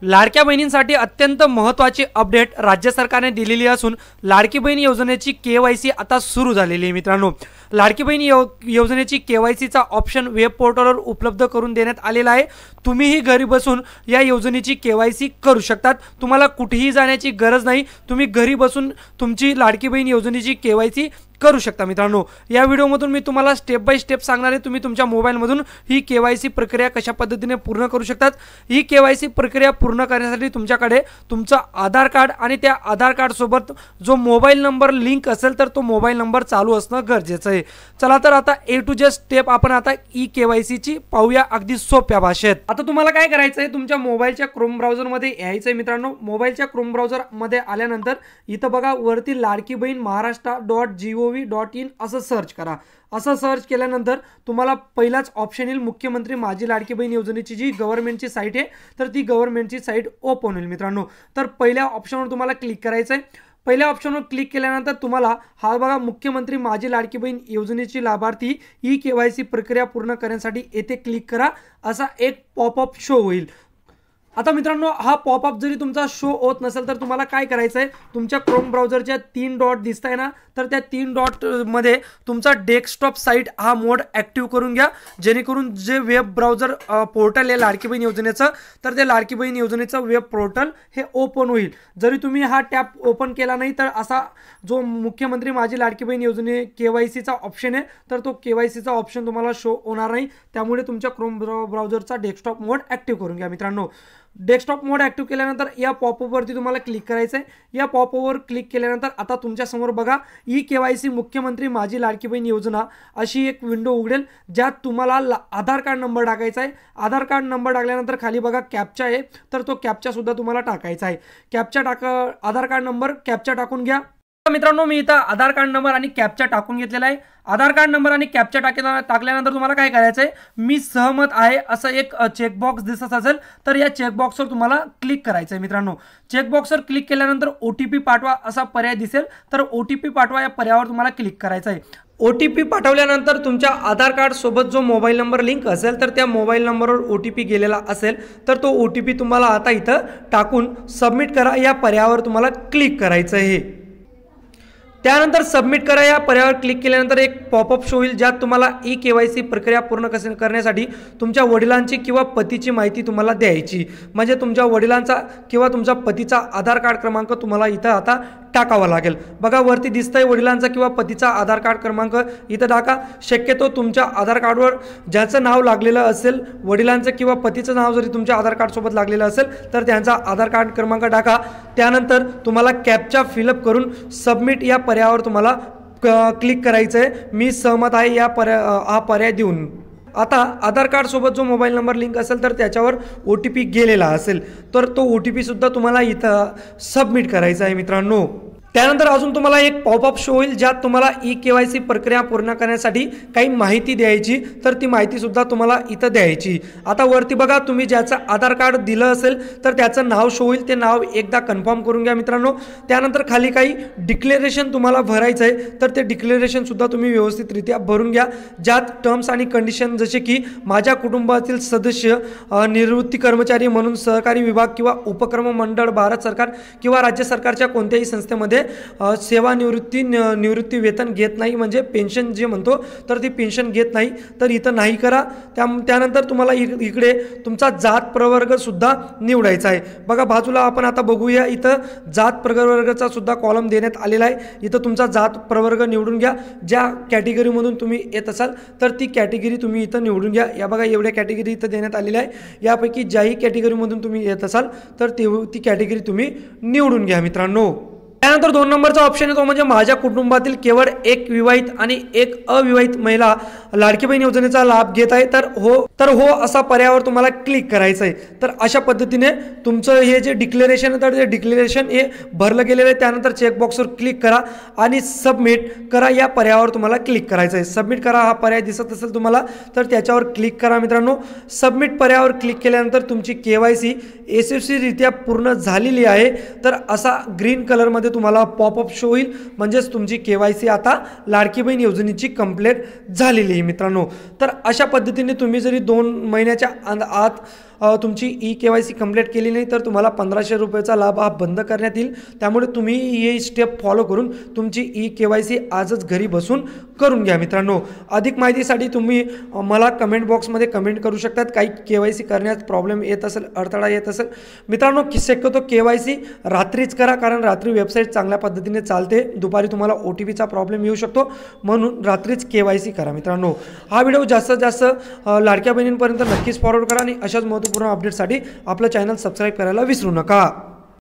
लाडक्या बहिणींसाठी अत्यंत महत्त्वाची अपडेट राज्य सरकारने दिलेली असून लाडकी बहीण योजनेची केवायसी आता सुरू झालेली आहे मित्रांनो। लाडकी बहीण योजनेची केवायसीचा ऑप्शन वेब पोर्टलवर उपलब्ध करून देण्यात आलेला आहे। तुम्हीही घरी बसून या योजनेची केवायसी करू शकतात। तुम्हाला कुठेही जाण्याची गरज नाही, तुम्ही घरी बसून तुमची लाडकी बहीण योजनेची केवायसी करू शकता मित्रांनो। या व्हिडिओमधून मी तुम्हाला स्टेप बाय स्टेप सांगणार आहे, तुम्ही तुमच्या मोबाईलमधून ही केवायसी प्रक्रिया कशा पद्धतीने पूर्ण करू शकतात। ही केवायसी प्रक्रिया पूर्ण करण्यासाठी तुमच्याकडे तुमचं आधार कार्ड आणि त्या आधार कार्ड सोबत जो मोबाईल नंबर लिंक असेल तर तो मोबाईल नंबर चालू असणं गरजेचं आहे। चला तर आता ए टू जेड स्टेप आपण आता ई केवायसीची पाहूया अगदी सोप्या भाषेत। आता तुम्हाला काय करायचं आहे, तुमच्या मोबाईलच्या क्रोम ब्राउझरमध्ये यायचं आहे मित्रांनो। मोबाईलच्या क्रोम ब्राउझरमध्ये आल्यानंतर इथं बघा वरती लाडकी बहीण महाराष्ट्र.gov.in असं सर्च करा। असं सर्च केल्यानंतर तुम्हाला पहिलाच ऑप्शन येईल मुख्यमंत्री माझी लाडकी बहीण योजनेची जी गव्हर्नमेंटची साईट आहे तर ती गव्हर्नमेंटची साईट ओपन होईल मित्रांनो। तर पहिल्या ऑप्शनवर तुम्हाला क्लिक करायचं आहे। पहिल्या ऑप्शनवर क्लिक केल्यानंतर तुम्हाला हा बघा मुख्यमंत्री माझी लाडकी बहीण योजनेची लाभार्थी ई केवायसी प्रक्रिया पूर्ण करण्यासाठी येथे क्लिक करा असा एक पॉपअप शो होईल। आता मित्रांनो हा पॉपअप जरी तुमचा शो होत नसेल तर तुम्हाला काय करायचं आहे, तुमच्या क्रोम ब्राउझरच्या 3 डॉट दिसत आहे ना, तर त्या 3 डॉट मध्ये तुमचा डेस्कटॉप साईट हा मोड ॲक्टिव्ह करून घ्या, जेणेकरून जे वेब ब्राउझर पोर्टल आहे लाडकी बहीण योजनेचं तर ते लाडकी बहीण योजनेचं वेब पोर्टल हे ओपन होईल। जरी तुम्ही हा टॅब ओपन केला नाही तर असा जो मुख्यमंत्री माझी लाडकी बहीण योजने केवायसीचा ऑप्शन आहे तर तो केवायसीचा ऑप्शन तुम्हाला शो होणार नाही। त्यामुळे तुमच्या क्रोम ब्राउझरचा डेस्कटॉप मोड ॲक्टिव्ह करून घ्या मित्रांनो। डेस्कटॉप मोड ॲक्टिव्ह केल्यानंतर या पॉपअपवरती तुम्हाला क्लिक करायचं आहे। या पॉपअपवर क्लिक केल्यानंतर आता तुमच्यासमोर बघा ई केवायसी मुख्यमंत्री माझी लाडकी बहीण योजना अशी एक विंडो उघडेल, ज्यात तुम्हाला आधार कार्ड नंबर टाकायचा आहे। आधार कार्ड नंबर टाकल्यानंतर खाली बघा कॅप्चा आहे, तर तो कॅप्चा सुद्धा तुम्हाला टाकायचा आहे। आधार कार्ड नंबर कॅप्चा टाकून घ्या मित्रांनो। मी इथं आधार कार्ड नंबर आणि कॅप्चा टाकून घेतलेला आहे। आधार कार्ड नंबर आणि कॅप्चा टाकल्यानंतर तुम्हाला काय करायचं आहे, मी सहमत आहे असं एक चेकबॉक्स दिसत असेल तर या चेकबॉक्सवर तुम्हाला क्लिक करायचं आहे मित्रांनो। चेकबॉक्सवर क्लिक केल्यानंतर OTP पाठवा असा पर्याय दिसेल, तर OTP पाठवा या पर्यायावर तुम्हाला क्लिक करायचं आहे। OTP पाठवल्यानंतर तुमच्या आधार कार्ड सोबत जो मोबाईल नंबर लिंक असेल तर त्या मोबाईल नंबरवर OTP गेलेला असेल तर तो OTP तुम्हाला आता इथं टाकून सबमिट करा या पर्यायावर तुम्हाला क्लिक करायचं आहे। त्यानंतर सबमिट करा या पर्यायावर क्लिक केल्यानंतर एक पॉपअप शो होईल, ज्यात तुम्हाला ई केवायसी प्रक्रिया पूर्ण करण्यासाठी तुमच्या वडिलांची किंवा पतीची माहिती तुम्हाला द्यायची, म्हणजे तुमच्या वडिलांचा किंवा तुमच्या पतीचा आधार कार्ड क्रमांक तुम्हाला इथं आता टाकावा लागेल। बघा वरती दिसतंय वडिलांचा किंवा पतीचा आधार कार्ड क्रमांक इथं टाका। शक्यतो तुमच्या आधार कार्डवर ज्याचं नाव लागलेलं असेल, वडिलांचं किंवा पतीचं नाव जरी तुमच्या आधार कार्ड सोबत लागलेलं असेल तर त्यांचा आधार कार्ड क्रमांक टाका। त्यानंतर तुम्हाला कॅप्चा फिलअप करून सबमिट या पर्यायावर तुम्हाला क्लिक करायचं आहे। मी सहमत आहे या हा पर्याय देऊन। आता आधार कार्ड सोबत जो मोबाईल नंबर लिंक असेल तर त्याच्यावर OTP गेलेला असेल तर तो OTP सुद्धा तुम्हाला इथं सबमिट करायचा आहे मित्रांनो। त्यानंतर अजून तुम्हाला एक पॉपअप शो होईल, ज्यात तुम्हाला ई केवायसी प्रक्रिया पूर्ण करण्यासाठी काही माहिती द्यायची, तर ती माहिती सुद्धा तुम्हाला इथं द्यायची। आता वरती बघा तुम्ही ज्याचं आधार कार्ड दिलं असेल तर त्याचं नाव शो होईल, ते नाव एकदा कन्फर्म करून घ्या मित्रांनो। त्यानंतर खाली काही डिक्लेरेशन तुम्हाला भरायचं आहे तर ते डिक्लेरेशन सुद्धा तुम्ही व्यवस्थितरित्या भरून घ्या, ज्यात टर्म्स आणि कंडिशन जसे की माझ्या कुटुंबातील सदस्य निवृत्ती कर्मचारी म्हणून सहकारी विभाग किंवा उपक्रम मंडळ भारत सरकार किंवा राज्य सरकारच्या कोणत्याही संस्थेमध्ये निवृत्ती वेतन घेत नाही, म्हणजे पेन्शन जे म्हणतो तर ती पेन्शन घेत नाही, तर इथं नाही करा। त्यानंतर तुम्हाला इकडे तुमचा जात प्रवर्ग सुद्धा निवडायचा आहे। बघा बाजूला आपण आता बघूया, इथं जात प्रवर्गाचा सुद्धा कॉलम देण्यात आलेला आहे। इथं तुमचा जात प्रवर्ग निवडून घ्या, ज्या कॅटेगरीमधून तुम्ही येत असाल तर ती कॅटेगरी तुम्ही इथं निवडून घ्या। या बघा एवढ्या कॅटेगरी इथं देण्यात आलेल्या आहे, यापैकी ज्याही कॅटेगरीमधून तुम्ही येत असाल तर ती कॅटेगरी तुम्ही निवडून घ्या मित्रांनो। त्यानंतर 2 नंबरचा ऑप्शन येतो, म्हणजे माझ्या कुटुंबातील केवळ एक विवाहित आणि एक अविवाहित महिला लाडकी बहीण योजनेचा लाभ घेत आहे तर हो असा पर्यायावर तुम्हाला क्लिक करायचं आहे। तर अशा पद्धतीने तुमचं हे जे डिक्लेरेशन आहे तर ते डिक्लेरेशन हे भरलं गेलेलं आहे। त्यानंतर चेकबॉक्सवर क्लिक करा आणि सबमिट करा या पर्यायावर तुम्हाला क्लिक करायचं आहे। सबमिट करा हा पर्याय दिसत असेल तुम्हाला तर त्याच्यावर क्लिक करा मित्रांनो। सबमिट पर्यायावर क्लिक केल्यानंतर तुमची केवायसी यशस्वीरित्या पूर्ण झालेली आहे, तर असा ग्रीन कलरमध्ये तुम्हाला पॉपअप शो होईल, म्हणजेच तुमची केवायसी आता लाडकी बहीण योजनेची कंप्लीट झालेली आहे मित्रांनो। तर अशा पद्धतीने तुम्ही जरी 2 महिन्याच्या आत तुमची KYC कंप्लीट केली नाही तर तुम्हाला 1500 रुपयाचा लाभ हा बंद करण्यात येईल। त्यामुळे तुम्ही ही स्टेप फॉलो करून तुमची KYC आजच घरी बसून करून घ्या मित्रांनो। अधिक माहितीसाठी तुम्ही मला कमेंट बॉक्समध्ये कमेंट करू शकतात। काही KYC करण्यात प्रॉब्लेम येत असेल, अडथळा येत असेल मित्रांनो, शक्यतो KYC रात्रीच करा, कारण रात्री वेबसाईट चांगल्या पद्धतीने चालते। दुपारी तुम्हाला OTPचा प्रॉब्लेम येऊ शकतो, म्हणून रात्रीच KYC करा मित्रांनो। हा व्हिडिओ जास्तीत जास्त लाडक्या बहिणींपर्यंत नक्कीच फॉरवर्ड करा आणि अशाच महत्त्वपूर्ण अपडेटसाठी आपलं चॅनल सबस्क्राईब करायला विसरू नका।